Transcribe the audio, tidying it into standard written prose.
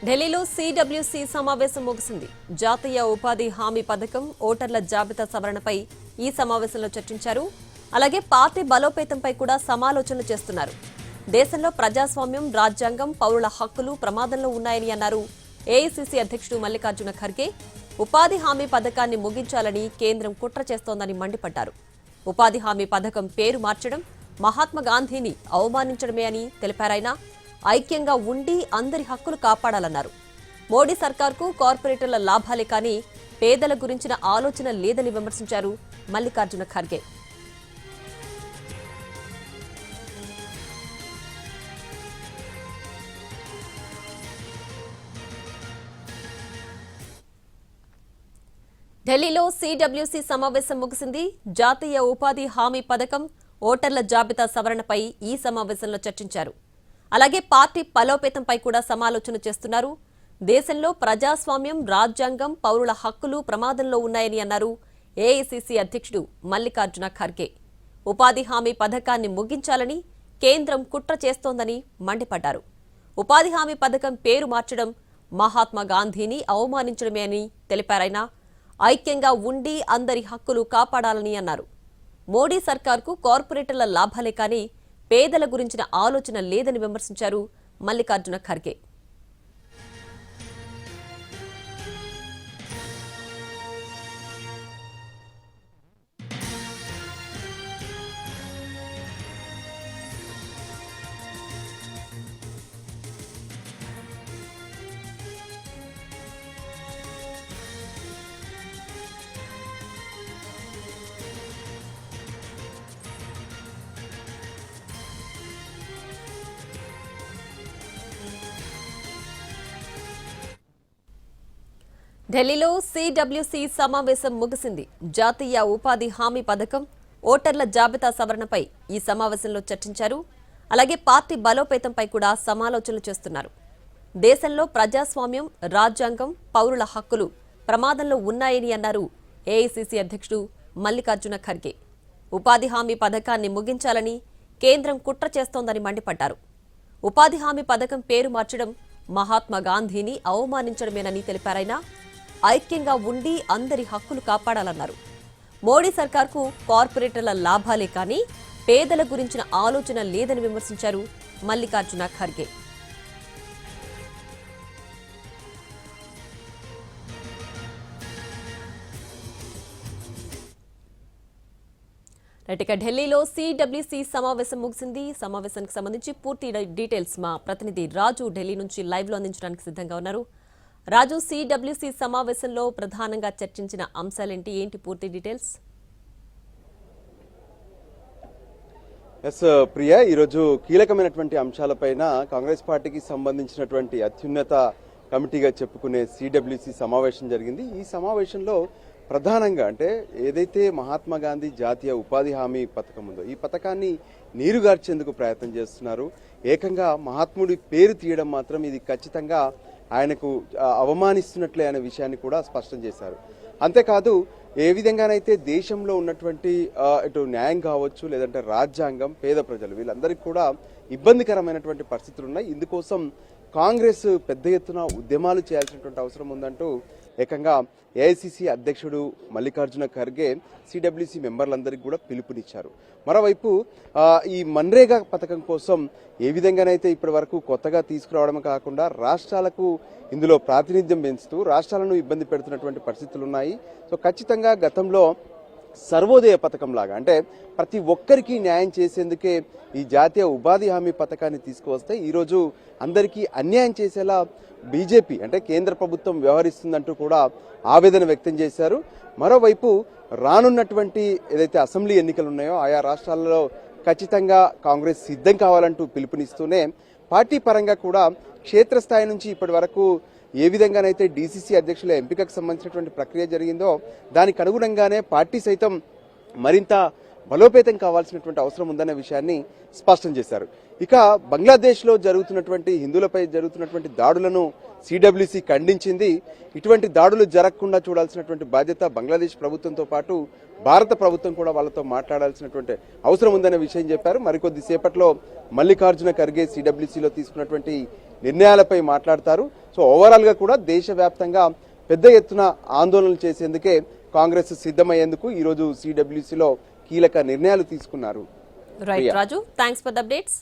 ఢిల్లీలో సిడబ్ల్యూసీ సమావేశం ముగిసింది. జాతీయ ఉపాధి హామీ పథకం, ఓటర్ల జాబితా సవరణపై ఈ సమావేశంలో చర్చించారు. అలాగే పార్టీ బలోపేతంపై కూడా సమాలోచనలు చేస్తున్నారు. దేశంలో ప్రజాస్వామ్యం, రాజ్యాంగం, పౌరుల హక్కులు ప్రమాదంలో ఉన్నాయని అన్నారు ఏఐసీసీ అధ్యక్షుడు మల్లికార్జున ఖర్గే. ఉపాధి హామీ పథకాన్ని ముగించాలని కేంద్రం కుట్ర చేస్తోందని మండిపడ్డారు. ఉపాధి హామీ పథకం పేరు మార్చడం మహాత్మా గాంధీని అవమానించడమే అని తెలిపారాయన. ఐక్యంగా ఉండి అందరి హక్కులు కాపాడాలన్నారు. మోడీ సర్కార్కు కార్పొరేటర్ల లాభాలే కానీ పేదల గురించిన ఆలోచన లేదని విమర్శించారు మల్లికార్జున ఖర్గే. ఢిల్లీలో సిడబ్ల్యూసీ సమావేశం ముగిసింది. జాతీయ ఉపాధి హామీ పథకం, ఓటర్ల జాబితా సవరణపై ఈ సమావేశంలో చర్చించారు. అలాగే పార్టీ బలోపేతంపై కూడా సమాలోచన చేస్తున్నారు. దేశంలో ప్రజాస్వామ్యం, రాజ్యాంగం, పౌరుల హక్కులు ప్రమాదంలో ఉన్నాయని అన్నారు ఏఐసీసీ అధ్యక్షుడు మల్లికార్జున ఖర్గే. ఉపాధి హామీ పథకాన్ని ముగించాలని కేంద్రం కుట్ర చేస్తోందని మండిపడ్డారు. ఉపాధి హామీ పథకం పేరు మార్చడం మహాత్మా గాంధీని అవమానించడమే అని తెలిపారాయన. ఐక్యంగా ఉండి అందరి హక్కులు కాపాడాలని అన్నారు. మోడీ సర్కార్కు కార్పొరేటర్ల లాభాలే కానీ పేదల గురించిన ఆలోచన లేదని విమర్శించారు మల్లికార్జున ఖర్గే. ఢిల్లీలో సిడబ్ల్యూసీ సమావేశం ముగిసింది. జాతీయ ఉపాధి హామీ పథకం, ఓటర్ల జాబితా సవరణపై ఈ సమావేశంలో చర్చించారు. అలాగే పార్టీ బలోపేతంపై కూడా సమాలోచనలు చేస్తున్నారు. దేశంలో ప్రజాస్వామ్యం, రాజ్యాంగం, పౌరుల హక్కులు ప్రమాదంలో ఉన్నాయని అన్నారు ఏఐసీసీ అధ్యక్షుడు మల్లికార్జున ఖర్గే. ఉపాధి హామీ పథకాన్ని ముగించాలని కేంద్రం కుట్ర చేస్తోందని మండిపడ్డారు. ఉపాధి హామీ పథకం పేరు మార్చడం మహాత్మా గాంధీని అవమానించడమేనని తెలిపారాయన. ఐక్యంగా ఉండి అందరి హక్కులు కాపాడాలన్నారు. మోడీ సర్కార్కు కార్పొరేటర్ల లాభాలే కానీ పేదల గురించిన ఆలోచన లేదని విమర్శించారు మల్లికార్జున ఖర్గే. ఇక ఢిల్లీలో సిడబ్ల్యూసీ సమావేశం ముగిసింది. సమావేశానికి సంబంధించి పూర్తి డీటెయిల్స్ మా ప్రతినిధి రాజు ఢిల్లీ నుంచి లైవ్ లో అందించడానికి సిద్ధంగా ఉన్నారు. రాజు, సిడబ్ల్యూసీ సమావేశంలో ప్రధానంగా చర్చించిన అంశాలేంటి, ఏంటి పూర్తి డీటెయిల్స్? ఎస్ ప్రియా, ఈరోజు కీలకమైనటువంటి అంశాలపైన కాంగ్రెస్ పార్టీకి సంబంధించినటువంటి అత్యున్నత కమిటీగా చెప్పుకునే సిడబ్ల్యూసీ సమావేశం జరిగింది. ఈ సమావేశంలో ప్రధానంగా అంటే ఏదైతే మహాత్మా గాంధీ జాతీయ ఉపాధి హామీ పథకం ఉందో ఈ పథకాన్ని నీరుగార్చేందుకు ప్రయత్నం చేస్తున్నారు. ఏకంగా మహాత్ముడి పేరు తీయడం మాత్రం ఇది ఖచ్చితంగా ఆయనకు అవమానిస్తున్నట్లే అనే విషయాన్ని కూడా స్పష్టం చేశారు. అంతేకాదు ఏ విధంగానైతే దేశంలో ఉన్నటువంటి ఇటు న్యాయం కావచ్చు, లేదంటే రాజ్యాంగం, పేద ప్రజలు వీళ్ళందరికీ కూడా ఇబ్బందికరమైనటువంటి పరిస్థితులు ఉన్నాయి. ఇందుకోసం కాంగ్రెస్ పెద్ద ఎత్తున ఉద్యమాలు చేయాల్సినటువంటి అవసరం ఉందంటూ ఏకంగా ఏఐసీసీ అధ్యక్షుడు మల్లికార్జున ఖర్గే సిడబ్ల్యూసీ మెంబర్లందరికీ కూడా పిలుపునిచ్చారు. మరోవైపు ఈ మన్రేగా పథకం కోసం ఏ విధంగానైతే ఇప్పటి వరకు కొత్తగా తీసుకురావడం కాకుండా రాష్ట్రాలకు ఇందులో ప్రాతినిధ్యం పెంచుతూ రాష్ట్రాలను ఇబ్బంది పెడుతున్నటువంటి పరిస్థితులు ఉన్నాయి. సో ఖచ్చితంగా గతంలో సర్వోదయ పథకం లాగా అంటే ప్రతి ఒక్కరికి న్యాయం చేసేందుకే ఈ జాతీయ ఉపాధి హామీ పథకాన్ని తీసుకువస్తే ఈరోజు అందరికీ అన్యాయం చేసేలా బీజేపీ అంటే కేంద్ర ప్రభుత్వం వ్యవహరిస్తుందంటూ కూడా ఆవేదన వ్యక్తం చేశారు. మరోవైపు రానున్నటువంటి ఏదైతే అసెంబ్లీ ఎన్నికలు ఉన్నాయో ఆయా రాష్ట్రాలలో ఖచ్చితంగా కాంగ్రెస్ సిద్ధం కావాలంటూ పిలుపునిస్తూనే పార్టీ పరంగా కూడా క్షేత్రస్థాయి నుంచి ఇప్పటి వరకు ఏ విధంగానైతే డీసీసీ అధ్యక్షుల ఎంపికకు సంబంధించినటువంటి ప్రక్రియ జరిగిందో దానికి అనుగుణంగానే పార్టీ సైతం మరింత బలోపేతం కావాల్సినటువంటి అవసరం ఉందనే విషయాన్ని స్పష్టం చేశారు. ఇక బంగ్లాదేశ్లో జరుగుతున్నటువంటి హిందువులపై జరుగుతున్నటువంటి దాడులను సిడబ్ల్యూసీ ఖండించింది. ఇటువంటి దాడులు జరగకుండా చూడాల్సినటువంటి బాధ్యత బంగ్లాదేశ్ ప్రభుత్వంతో పాటు భారత ప్రభుత్వం కూడా వాళ్ళతో మాట్లాడాల్సినటువంటి అవసరం ఉందనే విషయం చెప్పారు. మరికొద్ది సేపట్లో మల్లికార్జున ఖర్గే సిడబ్ల్యూసీలో తీసుకున్నటువంటి నిర్ణయాలపై మాట్లాడతారు. సో సో ఓవరాల్ గా కూడా దేశవ్యాప్తంగా పెద్ద ఎత్తున ఆందోళనలు చేసేందుకే కాంగ్రెస్ సిద్ధమయ్యేందుకు ఈ రోజు సిడబ్ల్యూసీలో కీలక నిర్ణయాలు తీసుకున్నారు. Right Raju, thanks for the updates.